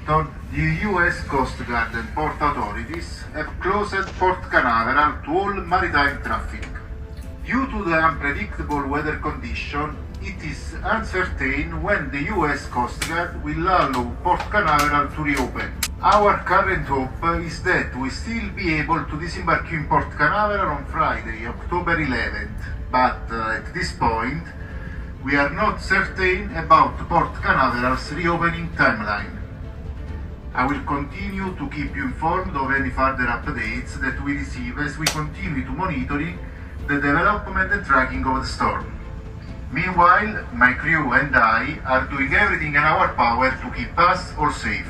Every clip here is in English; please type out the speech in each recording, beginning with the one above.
Milton, the US Coast Guard and port authorities have closed Port Canaveral to all maritime traffic. Due to the unpredictable weather condition, it is uncertain when the US Coast Guard will allow Port Canaveral to reopen. Our current hope is that we still be able to disembark in Port Canaveral on Friday, October 11th, but at this point, we are not certain about Port Canaveral's reopening timeline. I will continue to keep you informed of any further updates that we receive as we continue to monitor the development and tracking of the storm. Meanwhile, my crew and I are doing everything in our power to keep us all safe.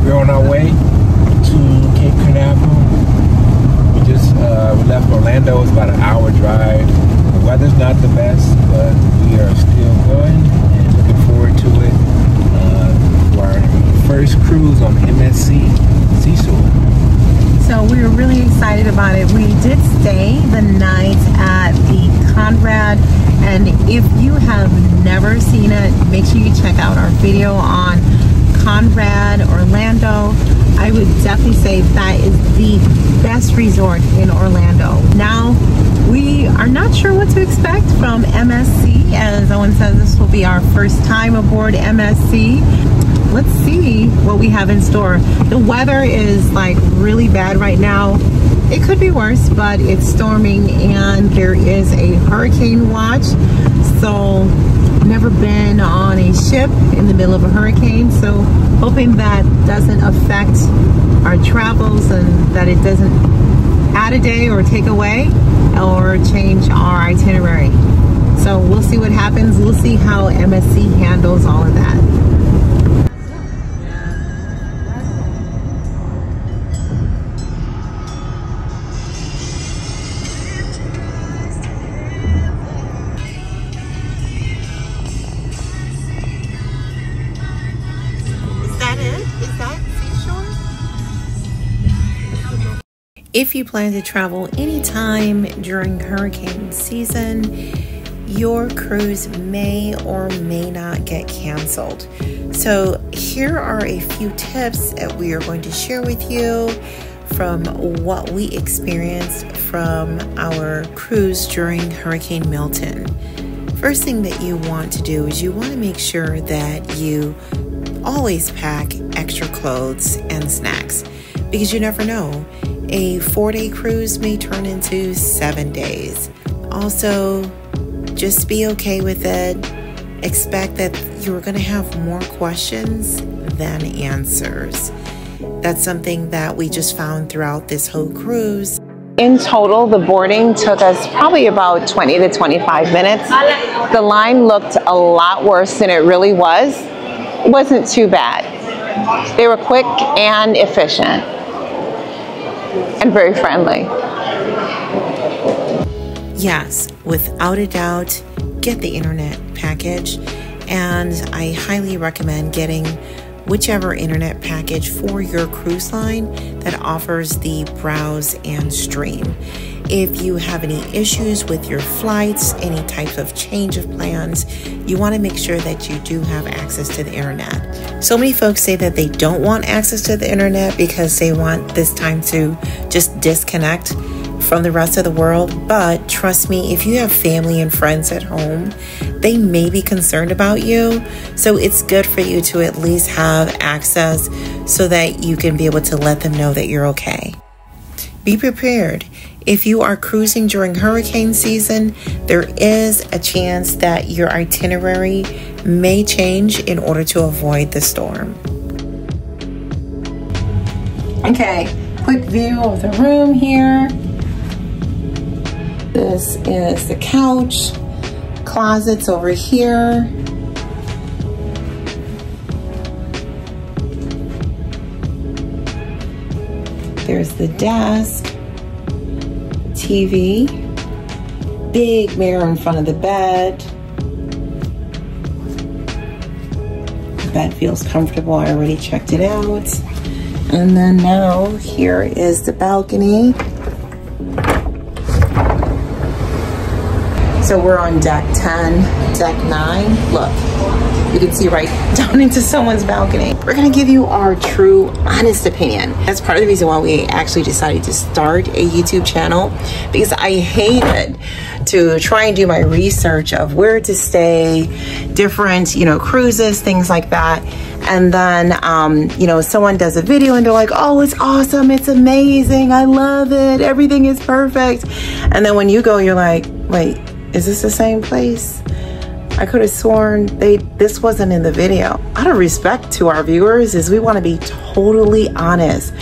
We're on our way to Cape Canaveral. We left Orlando. It's about an hour drive. The weather's not the best, but we are still going and looking forward to it. For our first cruise on MSC Seashore. So we were really excited about it. We did stay the night at the Conrad, and if you have never seen it, make sure you check out our video on Conrad Orlando. I would definitely say that is the best resort in Orlando. Now, we are not sure what to expect from MSC, as Owen says this will be our first time aboard MSC. Let's see what we have in store. The weather is like really bad right now. It could be worse, but it's storming and there is a hurricane watch. So never been on a ship in the middle of a hurricane, so hoping that doesn't affect our travels and that it doesn't add a day or take away or change our itinerary. So we'll see what happens. We'll see how MSC handles all of that. If you plan to travel anytime during hurricane season, your cruise may or may not get canceled. So here are a few tips that we are going to share with you from what we experienced from our cruise during Hurricane Milton. First thing that you want to do is you want to make sure that you always pack extra clothes and snacks, because you never know. A 4-day cruise may turn into 7 days. Also, just be okay with it. Expect that you're going to have more questions than answers. That's something that we just found throughout this whole cruise. In total, the boarding took us probably about 20 to 25 minutes. The line looked a lot worse than it really was. It wasn't too bad. They were quick and efficient and very friendly. Yes, without a doubt, get the internet package, and I highly recommend getting whichever internet package for your cruise line that offers the browse and stream. If you have any issues with your flights, any types of change of plans, you want to make sure that you do have access to the internet. So many folks say that they don't want access to the internet because they want this time to just disconnect from the rest of the world. But trust me, if you have family and friends at home, they may be concerned about you. So it's good for you to at least have access so that you can be able to let them know that you're okay. Be prepared. If you are cruising during hurricane season, there is a chance that your itinerary may change in order to avoid the storm. Okay, quick view of the room here. This is the couch, closets over here. There's the desk, TV, big mirror in front of the bed. The bed feels comfortable. I already checked it out. And then now here is the balcony. So we're on deck 10, deck 9. Look, you can see right down into someone's balcony. We're gonna give you our true, honest opinion. That's part of the reason why we actually decided to start a YouTube channel, because I hated to try and do my research of where to stay, different, you know, cruises, things like that. And then, you know, someone does a video and they're like, oh, it's awesome, it's amazing, I love it, everything is perfect. And then when you go, you're like, wait, is this the same place? I could have sworn this wasn't in the video. Out of respect to our viewers, is we want to be totally honest.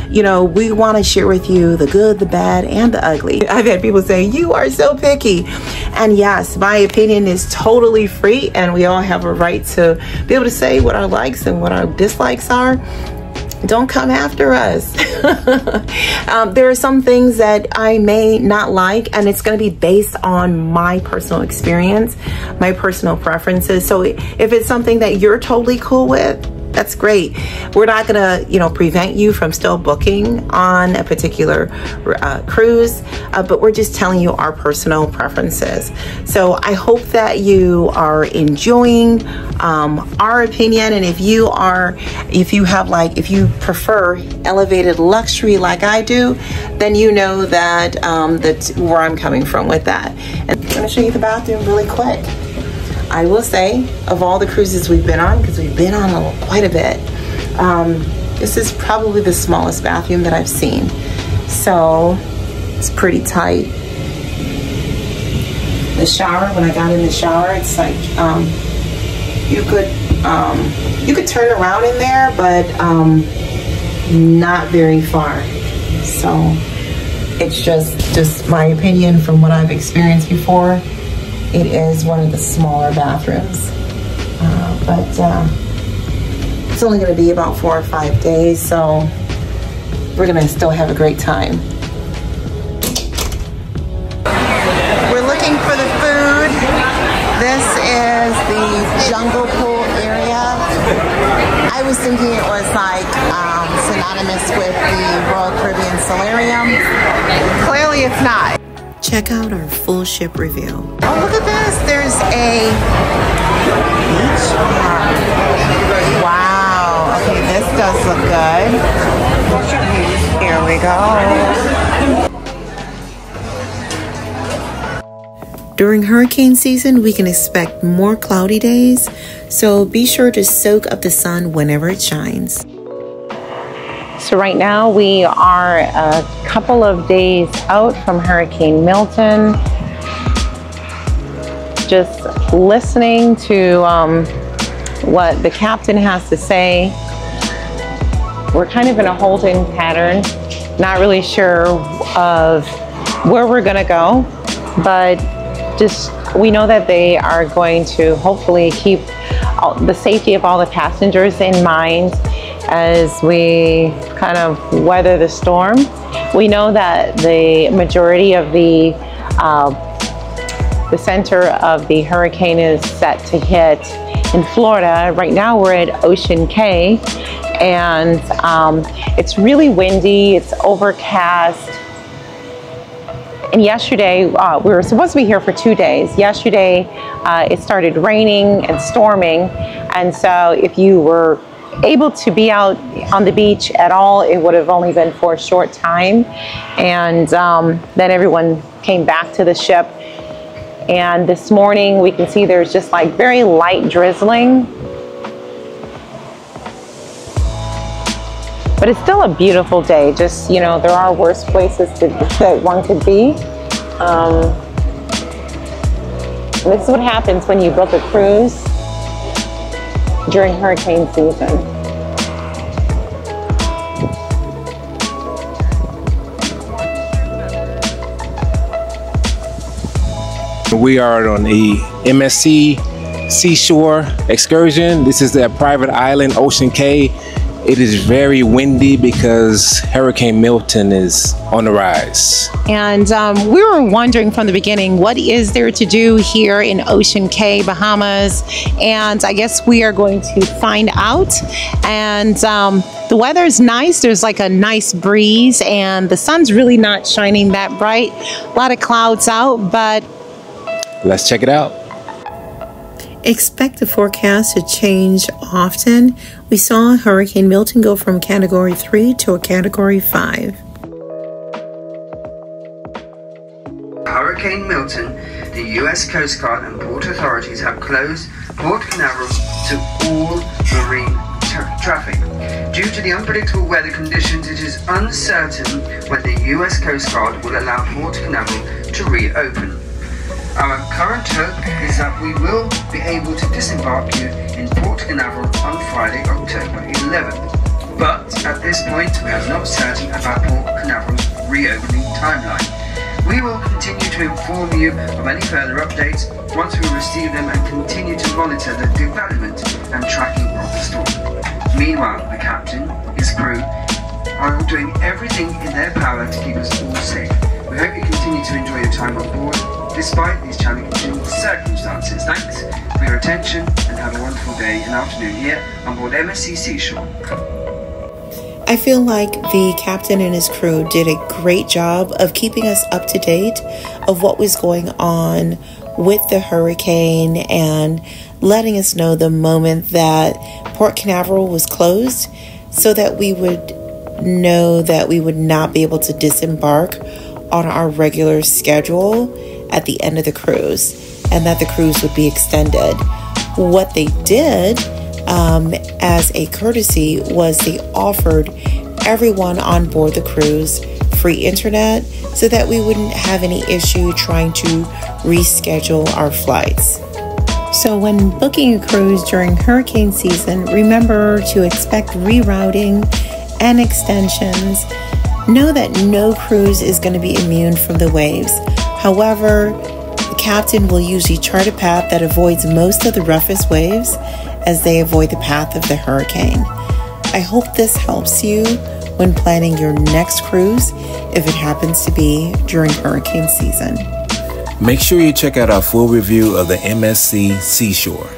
You know, we want to share with you the good, the bad, and the ugly. I've had people say, you are so picky. And yes, my opinion is totally free, and we all have a right to be able to say what our likes and what our dislikes are. Don't come after us. There are some things that I may not like, and it's going to be based on my personal experience, my personal preferences. So if it's something that you're totally cool with, that's great. We're not gonna, you know, prevent you from still booking on a particular cruise, but we're just telling you our personal preferences. So I hope that you are enjoying our opinion, and if you prefer elevated luxury like I do, then you know that that's where I'm coming from with that. And I'm gonna show you the bathroom really quick. I will say, of all the cruises we've been on, because we've been on quite a bit, this is probably the smallest bathroom that I've seen. So it's pretty tight. The shower, when I got in the shower, it's like you could turn around in there, but not very far. So it's just my opinion from what I've experienced before. It is one of the smaller bathrooms, but it's only going to be about 4 or 5 days, so we're going to still have a great time. We're looking for the food. This is the jungle pool area. I was thinking it was like synonymous with the Royal Caribbean Solarium. Clearly it's not. Check out our full ship review. Oh, look at this. There's a beach bar. Wow. Okay, this does look good. Here we go. During hurricane season, we can expect more cloudy days, so be sure to soak up the sun whenever it shines. So right now we are a couple of days out from Hurricane Milton. Just listening to what the captain has to say. We're kind of in a holding pattern, not really sure of where we're gonna go, but just we know that they are going to hopefully keep the safety of all the passengers in mind as we kind of weather the storm. We know that the majority of the center of the hurricane is set to hit in Florida. Right now we're at Ocean Cay, and it's really windy, it's overcast. And yesterday, we were supposed to be here for 2 days. Yesterday, it started raining and storming, and so if you were able to be out on the beach at all, it would have only been for a short time. And then everyone came back to the ship. And this morning we can see there's just like very light drizzling. But it's still a beautiful day. Just, you know, there are worse places that one could be. This is what happens when you book a cruise during hurricane season. We are on the MSC Seashore excursion. This is their private island, Ocean Cay. It is very windy because Hurricane Milton is on the rise. And we were wondering from the beginning, what is there to do here in Ocean Cay, Bahamas? And I guess we are going to find out. And the weather is nice. There's like a nice breeze, and the sun's really not shining that bright. A lot of clouds out, but Let's check it out. Expect the forecast to change often. We saw Hurricane Milton go from Category 3 to a Category 5. Hurricane Milton, the U.S. Coast Guard and port authorities have closed Port Canaveral to all marine traffic. Due to the unpredictable weather conditions, it is uncertain when the U.S. Coast Guard will allow Port Canaveral to reopen. Our current hope is that we will be able to disembark you in Port Canaveral on Friday, October 11th. But at this point, we are not certain about Port Canaveral's reopening timeline. We will continue to inform you of any further updates once we receive them and continue to monitor the development and tracking of the storm. Meanwhile, the captain, his crew, are doing everything in their power to keep us all safe. We hope you continue to enjoy your time on board, despite these challenging circumstances. Thanks for your attention and have a wonderful day and afternoon here on board MSC Seashore. I feel like the captain and his crew did a great job of keeping us up to date of what was going on with the hurricane and letting us know the moment that Port Canaveral was closed so that we would know that we would not be able to disembark on our regular schedule at the end of the cruise and that the cruise would be extended. What they did as a courtesy was they offered everyone on board the cruise free internet so that we wouldn't have any issue trying to reschedule our flights. So when booking a cruise during hurricane season, remember to expect rerouting and extensions. Know that no cruise is going to be immune from the waves. However, the captain will usually chart a path that avoids most of the roughest waves as they avoid the path of the hurricane. I hope this helps you when planning your next cruise if it happens to be during hurricane season. Make sure you check out our full review of the MSC Seashore.